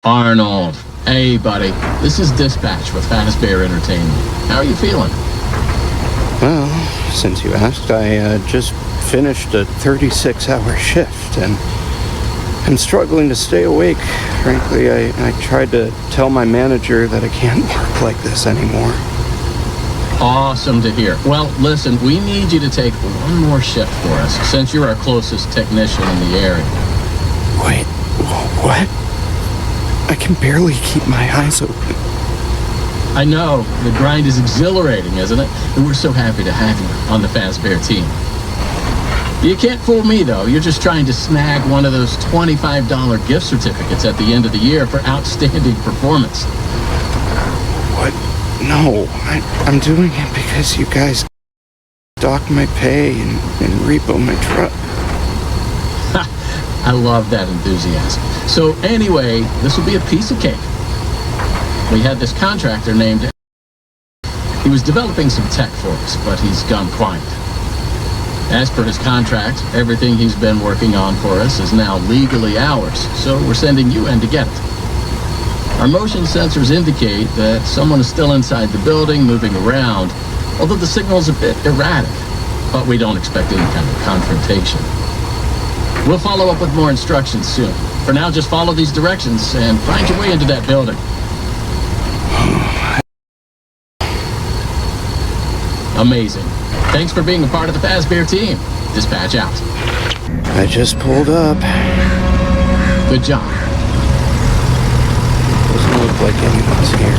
Arnold. Hey, buddy. This is Dispatch with Fazbear Entertainment. How are you feeling? Well, since you asked, I just finished a 36-hour shift, and I'm struggling to stay awake. Frankly, I tried to tell my manager that I can't work like this anymore. Awesome to hear. Well, listen, we need you to take one more shift for us, since you're our closest technician in the area. Wait, what? I can barely keep my eyes open. I know, the grind is exhilarating, isn't it? And we're so happy to have you on the Fazbear team. You can't fool me, though. You're just trying to snag one of those $25 gift certificates at the end of the year for outstanding performance. What? No, I'm doing it because you guys dock my pay and repo my truck. I love that enthusiasm. So anyway, this will be a piece of cake. We had this contractor named... He was developing some tech for us, but he's gone quiet. As per his contract, everything he's been working on for us is now legally ours, so we're sending you in to get it. Our motion sensors indicate that someone is still inside the building, moving around, although the signal's a bit erratic, but we don't expect any kind of confrontation. We'll follow up with more instructions soon. For now, just follow these directions and find your way into that building. Amazing. Thanks for being a part of the Fazbear team. Dispatch out. I just pulled up. Good job. Doesn't look like anyone's here.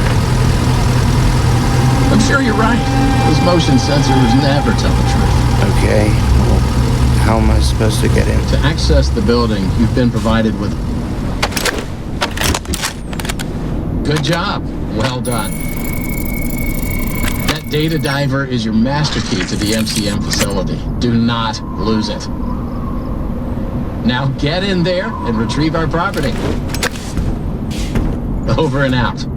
I'm sure you're right. Those motion sensors never tell the truth. Okay, well, how am I supposed to get in? To access the building, you've been provided with... Good job. Well done. That data diver is your master key to the MCM facility. Do not lose it. Now get in there and retrieve our property. Over and out.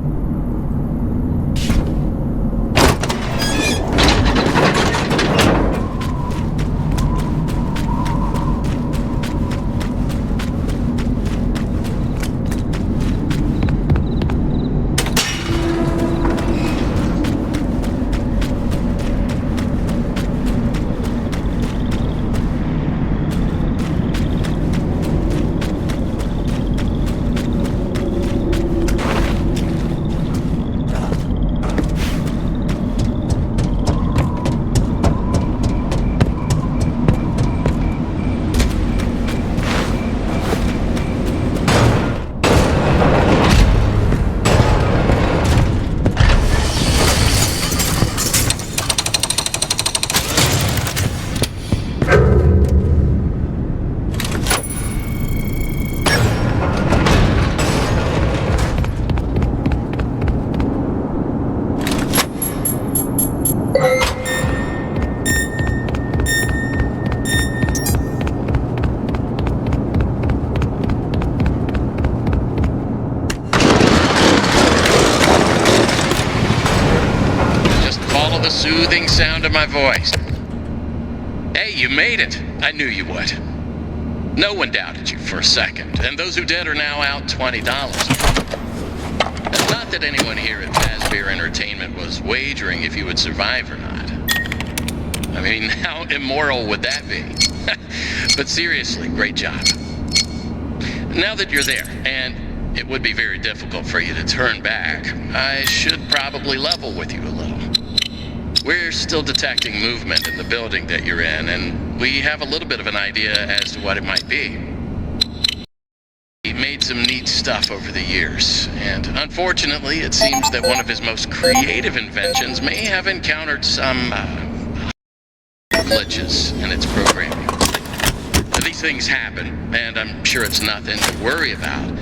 The soothing sound of my voice. Hey, you made it. I knew you would. No one doubted you for a second, and those who did are now out $20. It's not that anyone here at Fazbear Entertainment was wagering if you would survive or not. I mean, how immoral would that be? But seriously, great job. Now that you're there, and it would be very difficult for you to turn back, I should probably level with you a little. We're still detecting movement in the building that you're in, and we have a little bit of an idea as to what it might be. He made some neat stuff over the years, and unfortunately, it seems that one of his most creative inventions may have encountered some glitches in its programming. These things happen, and I'm sure it's nothing to worry about,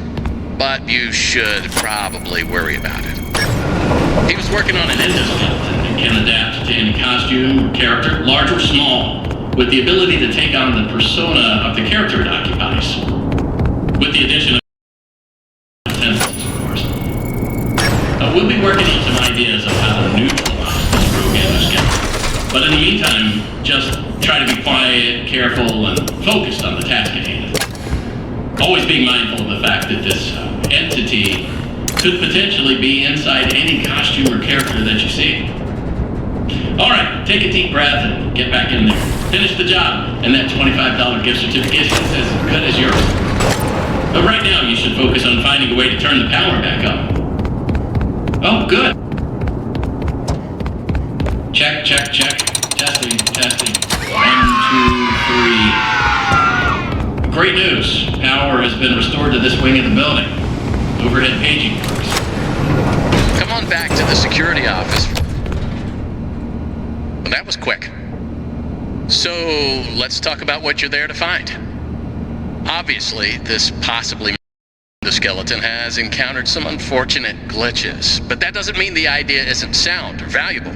but you should probably worry about it. He was working on an endoskeleton that can adapt to any costume or character, large or small, with the ability to take on the persona of the character it occupies, with the addition of tentacles, of course. We'll be working on some ideas of how to neutralize this rogue endoskeleton. But in the meantime, just try to be quiet, careful, and focused on the task at hand. Always being mindful of the fact that this entity could potentially be inside any costume or character that you see. Alright, take a deep breath and get back in there. Finish the job, and that $25 gift certificate is as good as yours. But right now, you should focus on finding a way to turn the power back on. Oh, good. Check, check, check. Testing, testing. 1, 2, 3. Great news. Power has been restored to this wing of the building. Overhead paging works. Come on back to the security office. Well, that was quick. So, let's talk about what you're there to find. Obviously, this possibly skeleton has encountered some unfortunate glitches, but that doesn't mean the idea isn't sound or valuable.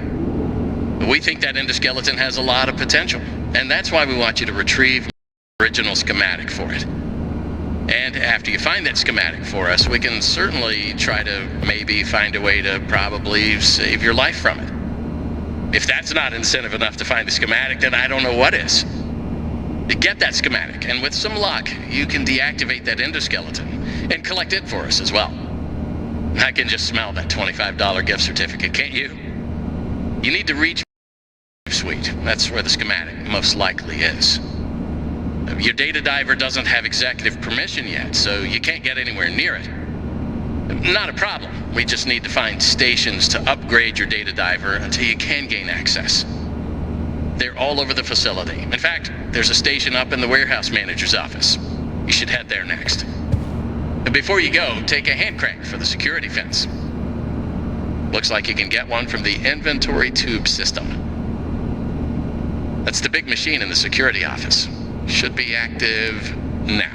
We think that endoskeleton has a lot of potential, and that's why we want you to retrieve the original schematic for it. And after you find that schematic for us, we can certainly try to maybe find a way to probably save your life from it. If that's not incentive enough to find the schematic, then I don't know what is. Get that schematic, and with some luck, you can deactivate that endoskeleton and collect it for us as well. I can just smell that $25 gift certificate, can't you? You need to reach suite. That's where the schematic most likely is. Your data diver doesn't have executive permission yet, so you can't get anywhere near it. Not a problem. We just need to find stations to upgrade your data diver until you can gain access. They're all over the facility. In fact, there's a station up in the warehouse manager's office. You should head there next. And before you go, take a hand crank for the security fence. Looks like you can get one from the inventory tube system. That's the big machine in the security office. Should be active now.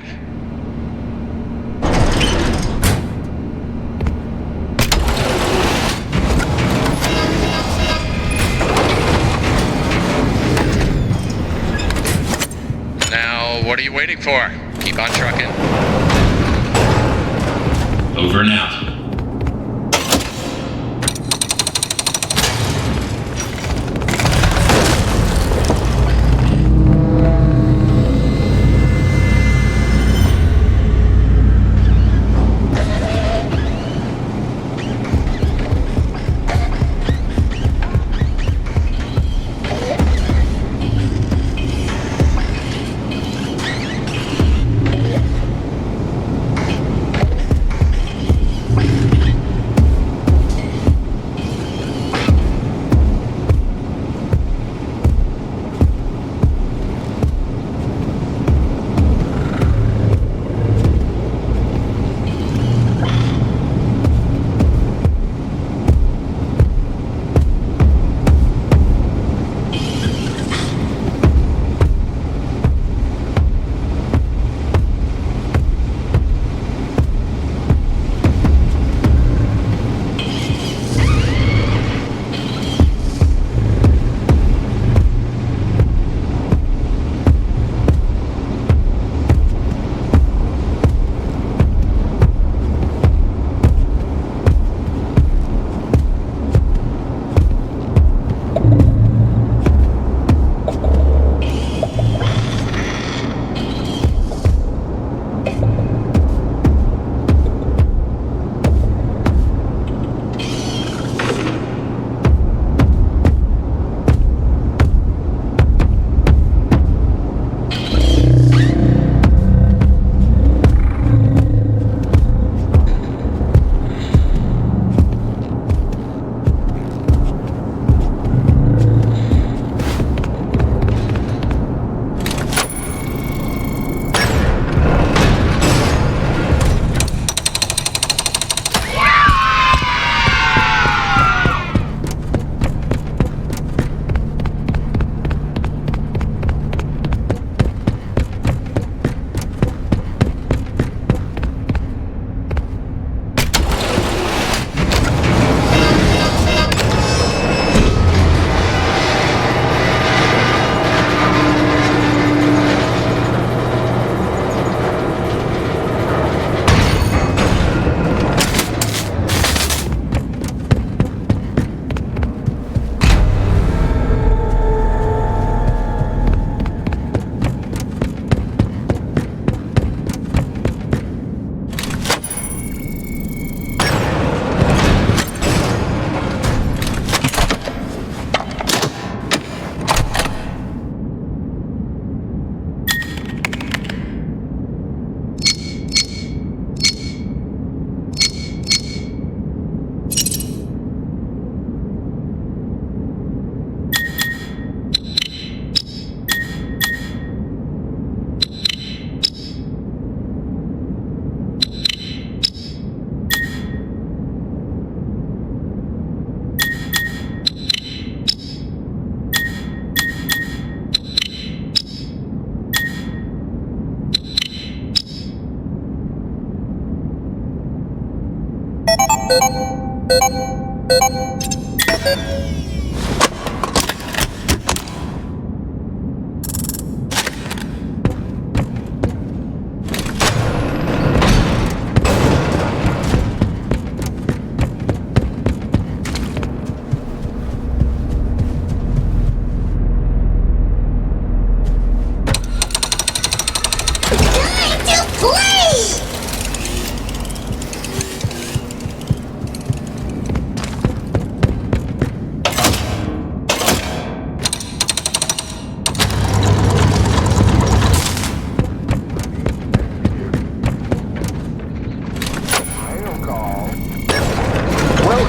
Now, what are you waiting for? Keep on trucking. Over and out.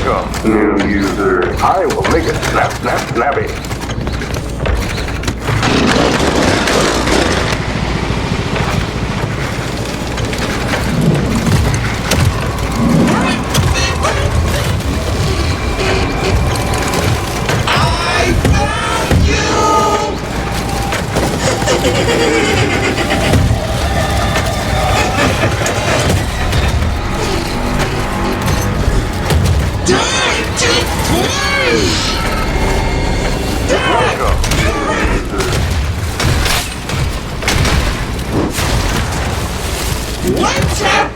Welcome, new user. I will make it snap, snap, snappy. What's up?